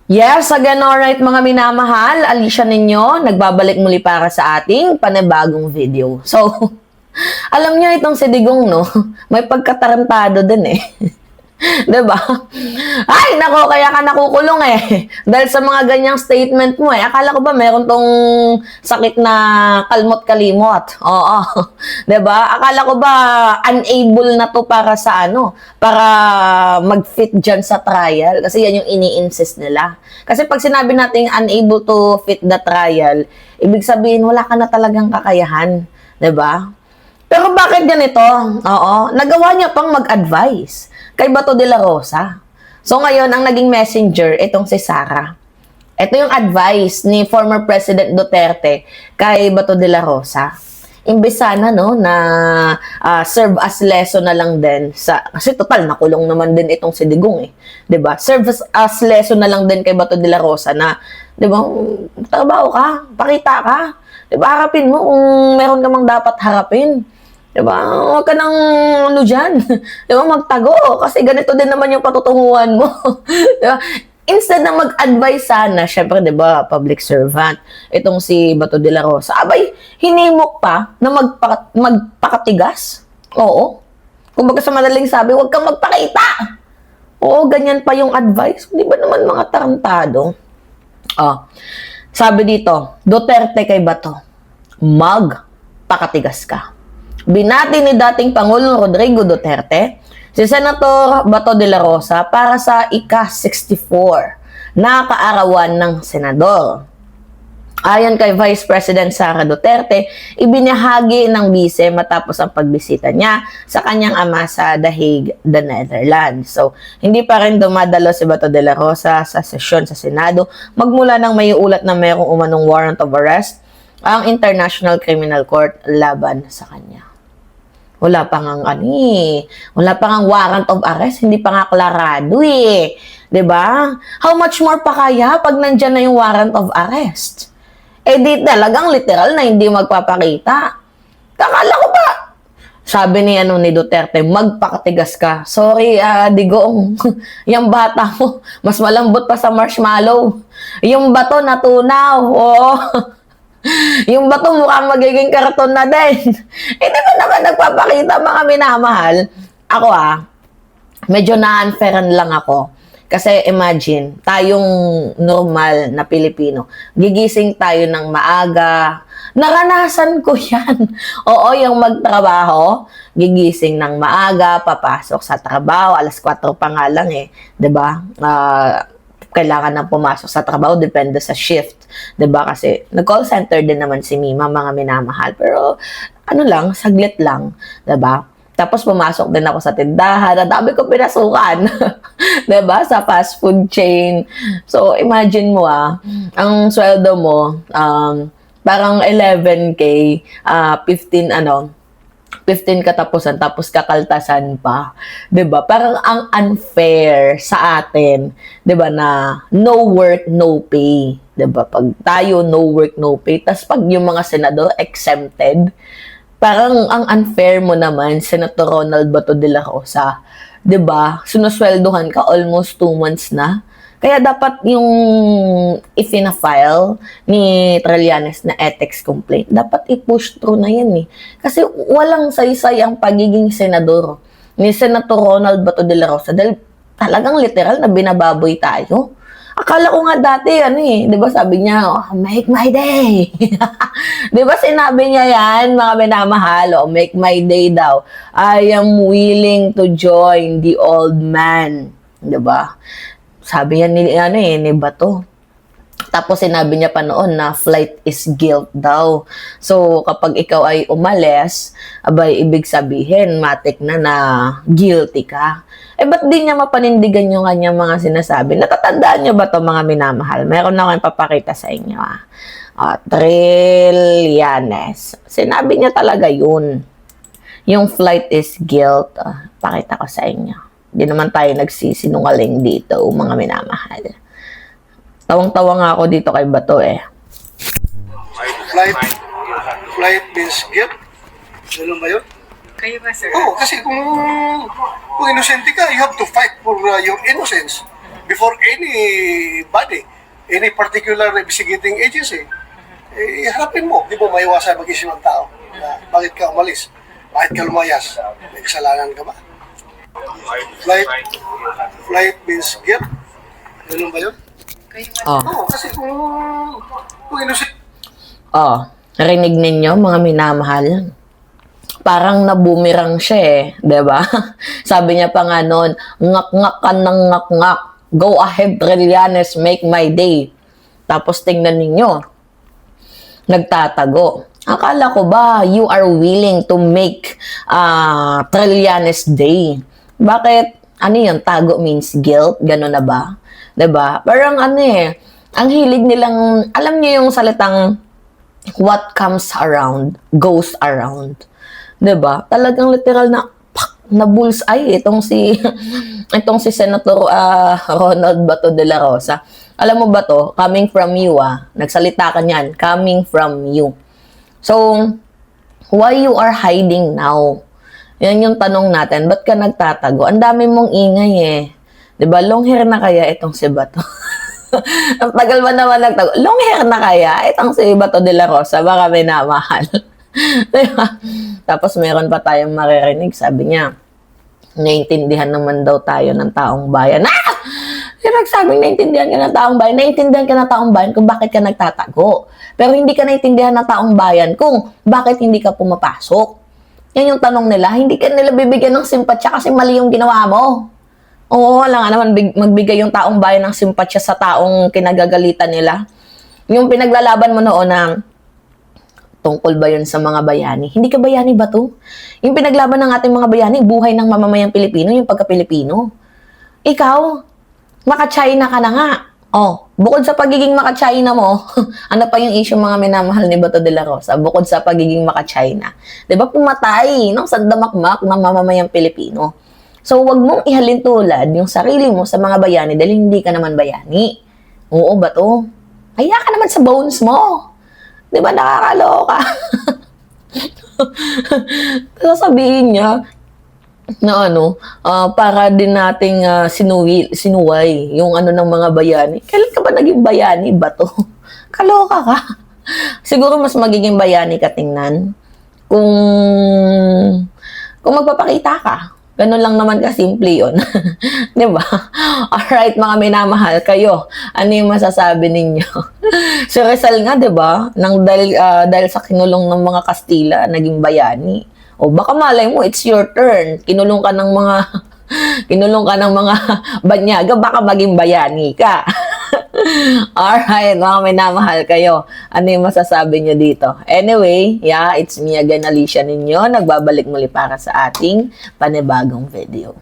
Yes, again, alright mga minamahal, Alicia ninyo, nagbabalik muli para sa ating panibagong video. So, alam niyo itong si Digong, no? May pagkatarantado din eh. 'Di ba? Ay, nako, kaya ka nakukulong eh. Dahil sa mga ganyang statement mo eh. Akala ko ba meron tong sakit na kalmot-kalimot? Oo. 'Di ba? Akala ko ba unable na to para sa ano? Para mag-fit dyan sa trial. Kasi yan yung ini-insist nila. Kasi pag sinabi nating unable to fit the trial, ibig sabihin wala ka na talagang kakayahan. 'Di ba? Pero bakit ganito? Oo, nagawa niya pang mag-advise kay Bato de la Rosa. So ngayon, ang naging messenger, itong si Sara. Ito yung advice ni former President Duterte kay Bato de la Rosa. Imbes sana, no, na serve as lesson na lang din sa, kasi total, nakulong naman din itong si Digong eh. 'Di ba? Serve as lesson na lang din kay Bato de la Rosa na, 'di ba, trabaho ka, pakita ka. 'Di ba, harapin mo kung meron ka mang dapat harapin. Diba? Huwag ka nang ano dyan. Diba? Magtago. Kasi ganito din naman yung patutunguhan mo. Diba? Instead na mag-advise sana, syempre, diba, public servant, itong si Bato de la Rosa, abay, hinimok pa na magpakatigas. Oo. Kumbaga sa madaling sabi, huwag kang magpakita. Oo, ganyan pa yung advice. Di ba naman mga tarantado? Sabi dito, Duterte kay Bato, magpakatigas ka. Binati ni dating Pangulong Rodrigo Duterte si Senator Bato de la Rosa para sa ika-64 na kaarawan ng senador. Ayon kay Vice President Sara Duterte, ibinahagi ng bise matapos ang pagbisita niya sa kanyang ama sa The Hague, the Netherlands. So, hindi pa rin dumadalo si Bato de la Rosa sa sesyon sa Senado magmula nang may ulat na mayroong umanong warrant of arrest ang International Criminal Court laban sa kanya. Wala pa ngang wala pa ngang warrant of arrest, hindi pa nga klarado eh. 'Di ba? How much more pa kaya pag nandiyan na yung warrant of arrest? Eh di talagang literal na hindi magpapakita. Kakala ko ba? Sabi ni Duterte, magpakatigas ka. Sorry, Digong. Yung bata mo, mas malambot pa sa marshmallow. Yung bato natunaw. Oh. Yung bato mukhang magiging karton na din. Di ba naman nagpapakita mga minamahal? Ako medyo na-unfairan lang ako. Kasi imagine, tayong normal na Pilipino, gigising tayo ng maaga. Naranasan ko yan. Oo, yung magtrabaho, gigising ng maaga, papasok sa trabaho, 4:00 pa nga lang eh. 'Di ba? Kailangan nang pumasok sa trabaho, depende sa shift. 'Di ba? Kasi nag-call center din naman si Mima, mga minamahal. Pero saglit lang, 'di ba? Tapos pumasok din ako sa tindahan, ang dami ko pinasukan. 'Di ba? Sa fast food chain. So imagine mo ang sweldo mo parang 11K, 15 katapusan, tapos kakaltasan pa. 'Di ba? Parang ang unfair sa atin, 'di ba, na no work, no pay. 'Di ba? Pag tayo no work, no pay, tas pag yung mga senador exempted, parang ang unfair mo naman, Senator Ronald Bato de la Rosa. 'Di ba? Sinusweldohan ka almost 2 months na. Kaya dapat yung ifina-file ni Trillanes na ethics complaint, dapat i-push through na yan eh. Kasi walang saysay ang pagiging senador ni Senator Ronald Bato de la Rosa dahil talagang literal na binababoy tayo. Akala ko nga dati, di ba sabi niya, make my day. Di ba sinabi niya yan, mga minamahal, make my day daw. I am willing to join the old man. Di ba? Sabi yan ni Bato. Tapos sinabi niya pa noon na flight is guilt daw. So, kapag ikaw ay umalis, ibig sabihin, matik na guilty ka. Ba't di niya mapanindigan yung kanyang mga sinasabi? Natatandaan niyo ba to mga minamahal? Meron na akong papakita sa inyo. Trillanes. Sinabi niya talaga yun. Yung flight is guilt. Pakita ko sa inyo. Hindi naman tayo nagsisinungaling dito, mga minamahal. Tawang-tawa nga ako dito kay Bato eh. Flight means guilt? Ganun ba yun? Kayo ba, sir? Oo, kasi kung innocent ka, you have to fight for your innocence. before anybody, any particular investigating agency, harapin mo. Di mo maiwasan mag-isip ng tao. Na, bakit ka umalis? Bakit ka lumayas? May kasalanan ka ba? Flight means guilt. Ganun ba yun? Oh. Oo, kasi kung innocent. Oh, narinig ninyo mga minamahal? Parang nabumirang siya eh, 'di ba? Sabi niya pa nga noon, ngak-ngak ka ng ngak-ngak. Go ahead, Trillanes, make my day. Tapos tingnan ninyo, nagtatago. Akala ko ba you are willing to make Trillanes day? Bakit? Ano yun? Tago means guilt? Gano'n na ba? 'Di ba? Parang ano eh, ang hilig nilang, alam niyo yung salitang what comes around, goes around. 'Di ba? Talagang literal na na bullseye itong si itong si Senator Ronald Bato de la Rosa. Alam mo ba to? Coming from you nagsalita ka niyan, coming from you. So, why you are hiding now? Yan yung tanong natin. Ba't ka nagtatago? Ang dami mong ingay eh. 'Di ba? Long hair na kaya itong si Bato? Ang tagal ba naman nagtago? Long hair na kaya itong si Bato de la Rosa? Baka may namahal. Diba? Tapos meron pa tayong maririnig. Sabi niya, naiintindihan naman daw tayo ng taong bayan. Nagsabing naiintindihan ka ng taong bayan. Naiintindihan ka ng taong bayan kung bakit ka nagtatago. Pero hindi ka naiintindihan ng taong bayan kung bakit hindi ka pumapasok. Yan yung tanong nila. Hindi ka nila bibigyan ng simpatsya kasi mali yung ginawa mo. Oo, wala nga naman magbigay yung taong bayan ng simpatsya sa taong kinagagalitan nila. Yung pinaglalaban mo noon na tungkol ba yun sa mga bayani? Hindi ka bayani ba to? Yung pinaglaban ng ating mga bayani, buhay ng mamamayang Pilipino, yung pagka-Pilipino. Ikaw, maka-China ka na nga. Oh, bukod sa pagiging maka-China mo, ano pa yung issue mga minamahal ni Bato de la Rosa? Bukod sa pagiging maka-China. 'Di ba pumatay ng sandamakmak ng mamamayang Pilipino? So, wag mong ihalin tulad yung sarili mo sa mga bayani dahil hindi ka naman bayani. Oo, Bato. Kaya ka naman sa bones mo. 'Di ba nakakaloka? Sasabihin niya na para din nating sinuway yung ng mga bayani. Kailan ka ba naging bayani, Bato? Kaloka ka. Siguro mas magiging bayani ka tingnan kung magpapakita ka. Ganun lang naman kasimple yun. Di ba? Alright, mga minamahal, kayo, ano yung masasabi ninyo? Si Rizal nga, di ba? Dahil sa kinulong ng mga Kastila, naging bayani. O baka malay mo, it's your turn. Kinulong ka ng mga banyaga, baka maging bayani ka. Alright, mga minamahal kayo. Ano yung masasabi nyo dito? Anyway, it's me again, Alicia ninyo. Nagbabalik muli para sa ating panibagong video.